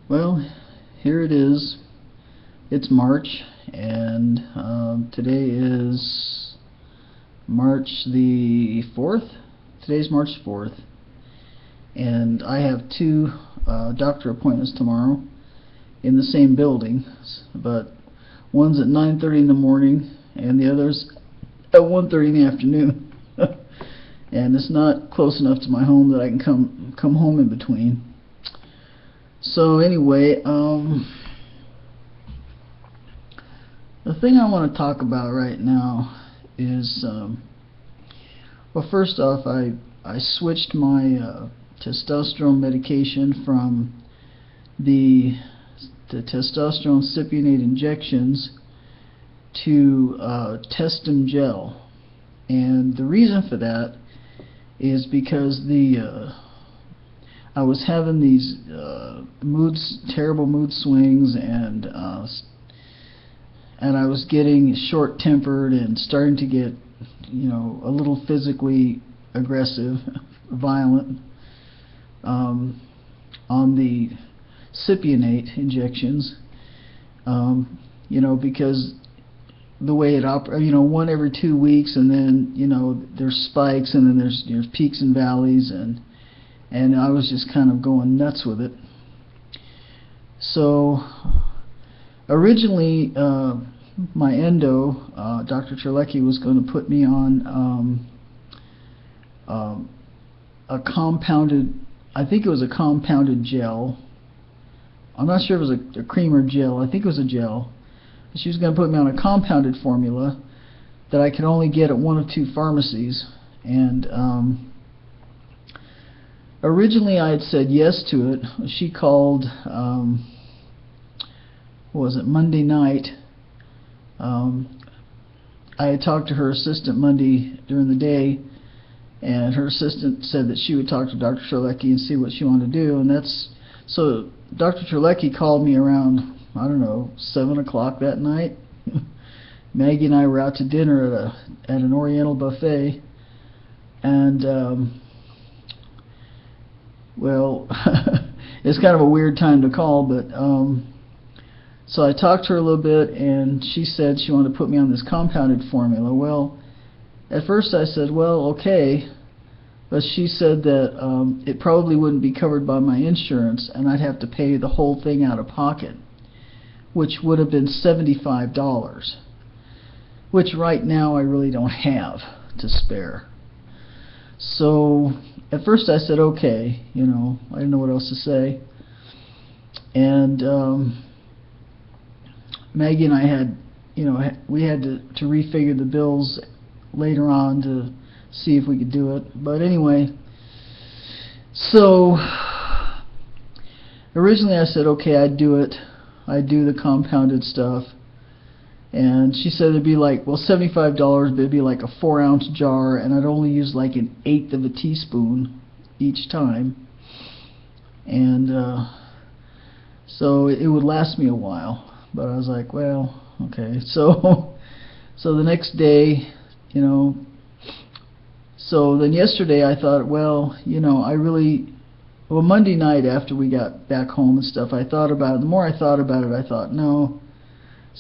Well, here it is. It's March, and today is March the 4th. Today's March 4th, and I have two doctor appointments tomorrow in the same building, but one's at 9:30 in the morning, and the other's at 1:30 in the afternoon. And it's not close enough to my home that I can come home in between. So anyway, the thing I want to talk about right now is, well, first off, I switched my testosterone medication from the testosterone cypionate injections to Testim gel, and the reason for that is because I was having these terrible mood swings, and I was getting short-tempered and starting to get, a little physically aggressive, violent, on the cypionate injections, because the way it operates, one every 2 weeks, and then, there's spikes, and then there's peaks and valleys, and I was just kind of going nuts with it. So originally, my endo, Dr. Terlecki, was going to put me on a compounded, I think it was a compounded gel. I'm not sure if it was a cream or gel. I think it was a gel. She was going to put me on a compounded formula that I could only get at one of two pharmacies, and originally I had said yes to it. She called, what was it, Monday night. I had talked to her assistant Monday during the day, and her assistant said that she would talk to Dr. Terlecki and see what she wanted to do, and so Dr. Terlecki called me around, I don't know, 7 o'clock that night. Maggie and I were out to dinner at an Oriental buffet, and well, it's kind of a weird time to call, but so I talked to her a little bit, and she said she wanted to put me on this compounded formula. Well, at first I said, well, okay, but she said that it probably wouldn't be covered by my insurance, and I'd have to pay the whole thing out of pocket, which would have been $75, which right now I really don't have to spare. So at first I said okay, I didn't know what else to say, and Maggie and I had, we had to refigure the bills later on to see if we could do it. But anyway, so originally I said okay, I'd do it. I'd do the compounded stuff, and she said it'd be like, well, $75, but it'd be like a 4-ounce jar, and I'd only use like 1/8 of a teaspoon each time, and so it would last me a while. But I was like, well, okay. So the next day, so then yesterday I thought, well, well, Monday night after we got back home and stuff, I thought about it. The more I thought about it, I thought, no,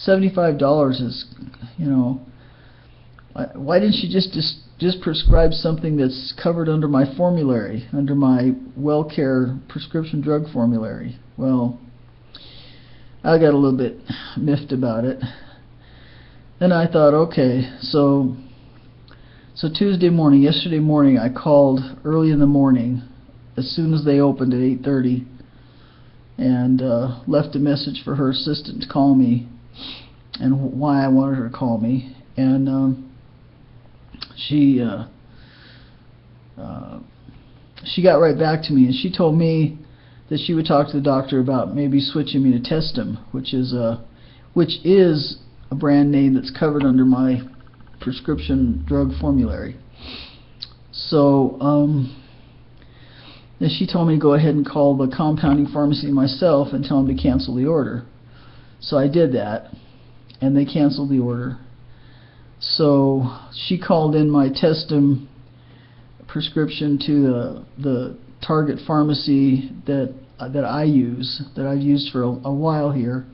$75 is, why didn't she just prescribe something that's covered under my formulary, under my WellCare prescription drug formulary? Well, I got a little bit miffed about it. Then I thought, okay, so yesterday morning, I called early in the morning, as soon as they opened at 8:30, and left a message for her assistant to call me, and why I wanted her to call me, and she got right back to me, and she told me that she would talk to the doctor about maybe switching me to Testim, which is a brand name that's covered under my prescription drug formulary. So then she told me to go ahead and call the compounding pharmacy myself and tell them to cancel the order. So I did that, and they canceled the order. So she called in my Testim prescription to the Target pharmacy that that I use, that I've used for a while here,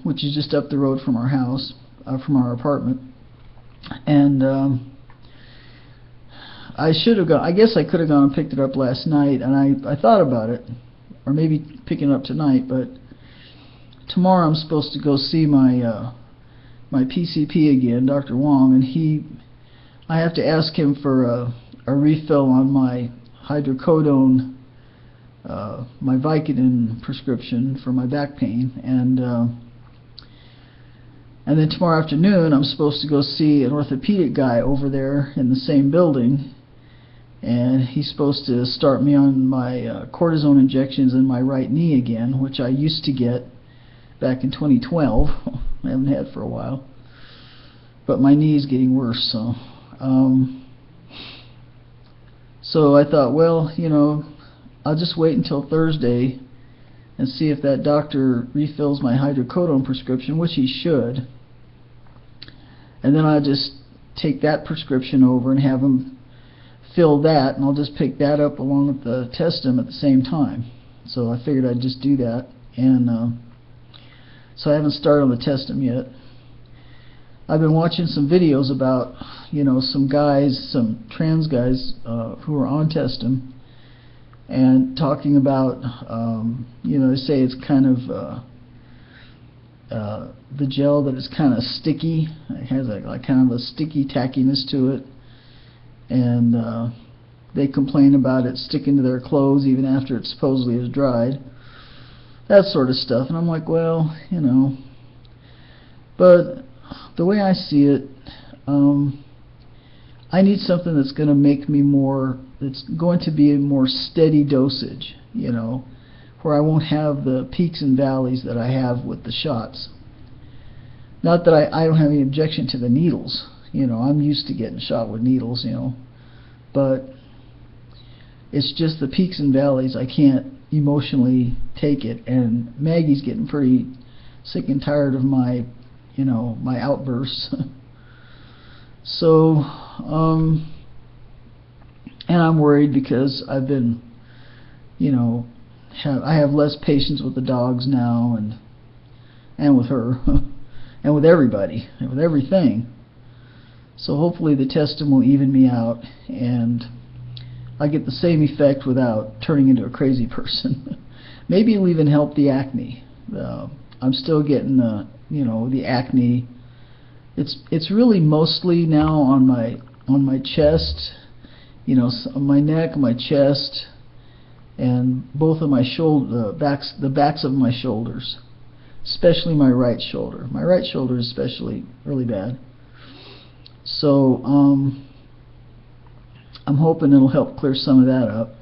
which is just up the road from our house, from our apartment. And I should have gone. I guess I could have gone and picked it up last night, and I thought about it, or maybe picking it up tonight. But tomorrow I'm supposed to go see my my PCP again, Dr. Wong, and I have to ask him for a refill on my hydrocodone, my Vicodin prescription for my back pain, and then tomorrow afternoon I'm supposed to go see an orthopedic guy over there in the same building, and he's supposed to start me on my cortisone injections in my right knee again, which I used to get back in 2012. I haven't had for a while, but my knee is getting worse, so so I thought, well, you know, I'll just wait until Thursday and see if that doctor refills my hydrocodone prescription, which he should, and then I'll just take that prescription over and have him fill that, and I'll just pick that up along with the Testim at the same time. So I figured I'd just do that, and so I haven't started on the Testim yet. I've been watching some videos about, you know, some guys, some trans guys who are on Testim, and talking about, you know, they say it's kind of the gel that is kind of sticky. It has like kind of a sticky tackiness to it, and they complain about it sticking to their clothes even after it supposedly is dried. That sort of stuff. And I'm like, well, you know, but the way I see it, I need something that's going to make me more, that's going to be a more steady dosage, you know, where I won't have the peaks and valleys that I have with the shots. Not that I don't have any objection to the needles, you know, I'm used to getting shot with needles, you know, but it's just the peaks and valleys. I can't emotionally take it, and Maggie's getting pretty sick and tired of my, you know, my outbursts. So, and I'm worried because I've been, you know, I have less patience with the dogs now, and with her, and with everybody, and with everything. So hopefully the Testim will even me out, and I get the same effect without turning into a crazy person. Maybe it'll even help the acne. I'm still getting, you know, the acne. It's really mostly now on my chest, you know, on my neck, my chest, and both of my the backs of my shoulders, especially my right shoulder. My right shoulder is especially really bad. So I'm hoping it'll help clear some of that up.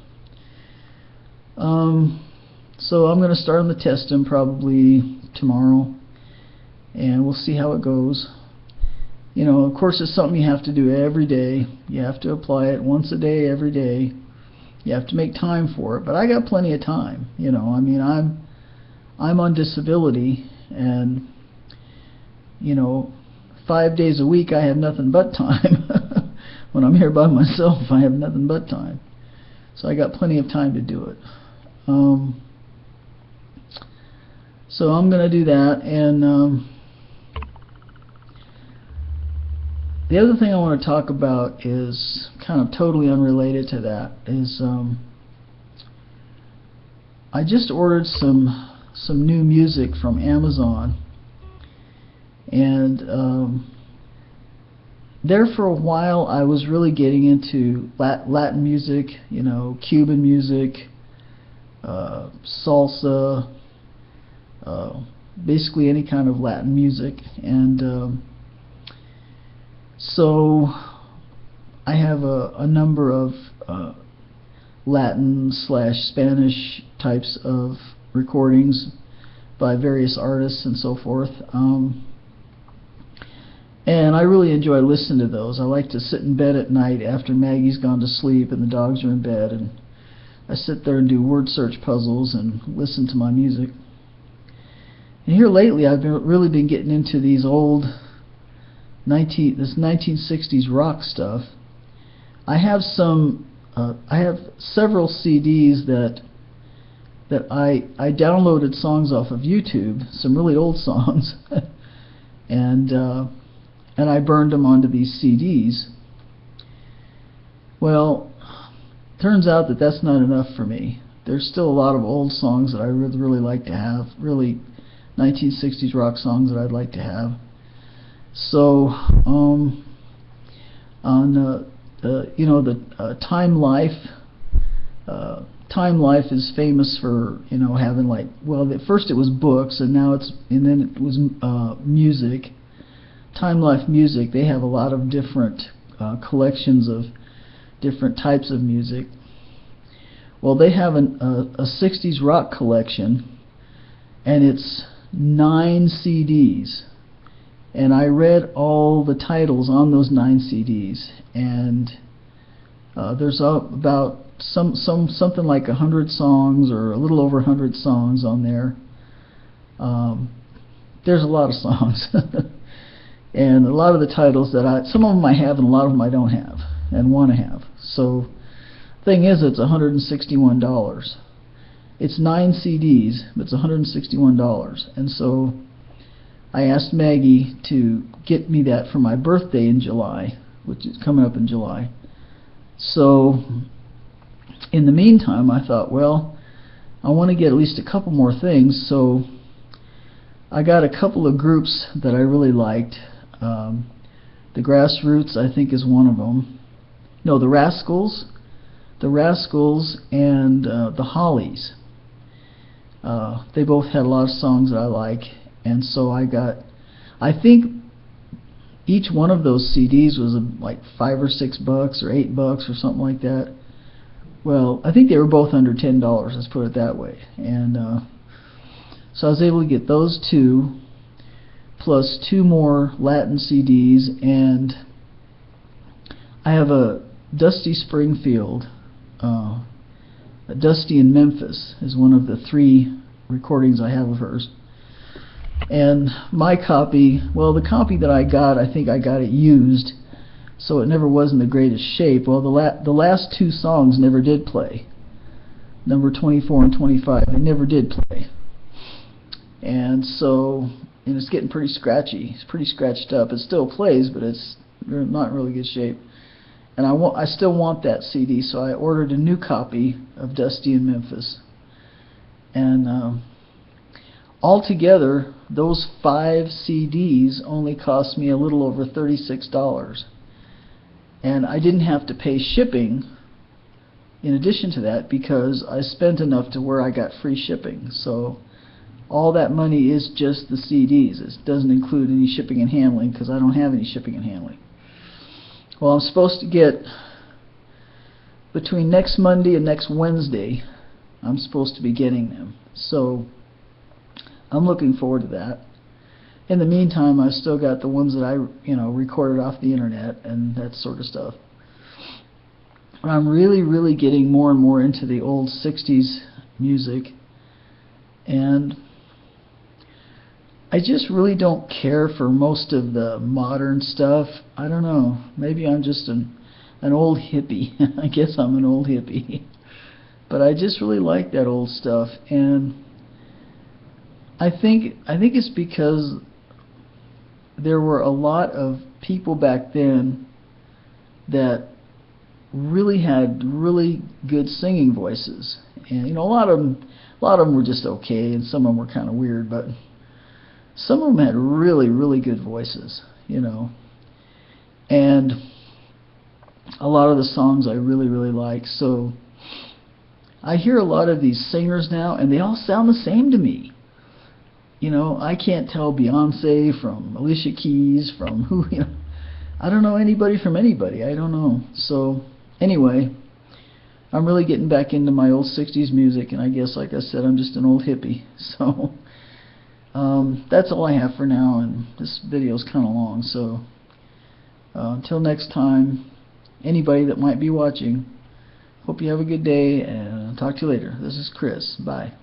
So I'm going to start on the Testim probably tomorrow, and we'll see how it goes. You know, of course, it's something you have to do every day. You have to apply it once a day, every day. You have to make time for it, but I got plenty of time. You know, I mean, I'm on disability, and you know, 5 days a week I have nothing but time. When I'm here by myself, I have nothing but time. So I got plenty of time to do it. So I'm going to do that, and the other thing I want to talk about is kind of totally unrelated to that, is I just ordered some new music from Amazon, and there for a while I was really getting into Latin music, you know, Cuban music, salsa, basically any kind of Latin music, and so I have a number of Latin/Spanish types of recordings by various artists and so forth. And I really enjoy listening to those. I like to sit in bed at night after Maggie's gone to sleep and the dogs are in bed, and I sit there and do word search puzzles and listen to my music. And here lately I've really been getting into these old this 1960s rock stuff. I have several CDs that that I downloaded songs off of YouTube, some really old songs, and I burned them onto these CDs. Well, turns out that that's not enough for me. There's still a lot of old songs that I would really like to have, really 1960s rock songs that I'd like to have. So on Time Life. Time Life is famous for having, like, well, at first it was books, and then it was music. Time Life Music, they have a lot of different collections of different types of music. Well, they have a 60s rock collection, and it's 9 CDs. And I read all the titles on those 9 CDs, and there's about something like 100 songs, or a little over 100 songs on there. There's a lot of songs, and a lot of the titles that some of them I have, and a lot of them I don't have and want to have. So, thing is, it's $161. It's 9 CDs, but it's $161, and so I asked Maggie to get me that for my birthday in July, which is coming up in July. So, in the meantime, I thought, well, I want to get at least a couple more things, so I got a couple of groups that I really liked. The Grassroots, I think, is one of them. No, the Rascals and the Hollies. They both had a lot of songs that I like, and so I think each one of those CDs was like $5 or $6 or $8 or something like that. Well, I think they were both under $10, let's put it that way. And so I was able to get those 2, plus 2 more Latin CDs, and I have a Dusty Springfield. Dusty in Memphis is one of the 3 recordings I have of hers. And my copy, well, the copy that I got, I think I got it used, so it never was in the greatest shape. Well, the last 2 songs never did play. Number 24 and 25, they never did play. And so, and it's getting pretty scratchy. It's pretty scratched up. It still plays, but it's not in really good shape. And I still want that CD, so I ordered a new copy of Dusty in Memphis. And altogether, those 5 CDs only cost me a little over $36. And I didn't have to pay shipping in addition to that, because I spent enough to where I got free shipping. So all that money is just the CDs. It doesn't include any shipping and handling, because I don't have any shipping and handling. Well, I'm supposed to get, between next Monday and next Wednesday, I'm supposed to be getting them. So I'm looking forward to that. In the meantime, I've still got the ones that I recorded off the internet and that sort of stuff. But I'm really getting more and more into the old 60s music, and I just really don't care for most of the modern stuff. I don't know. Maybe I'm just an old hippie. I guess I'm an old hippie. But I just really like that old stuff, and I think it's because there were a lot of people back then that really had really good singing voices, and a lot of them were just okay, and some of them were kind of weird, but some of them had really good voices, and a lot of the songs I really like. So I hear a lot of these singers now, and they all sound the same to me. I can't tell Beyonce from Alicia Keys from who, I don't know anybody from anybody. I don't know. So anyway, I'm really getting back into my old 60s music, and I guess, like I said, I'm just an old hippie. So that's all I have for now, and this video is kind of long. So until next time, anybody that might be watching, hope you have a good day, and I'll talk to you later. This is Chris. Bye.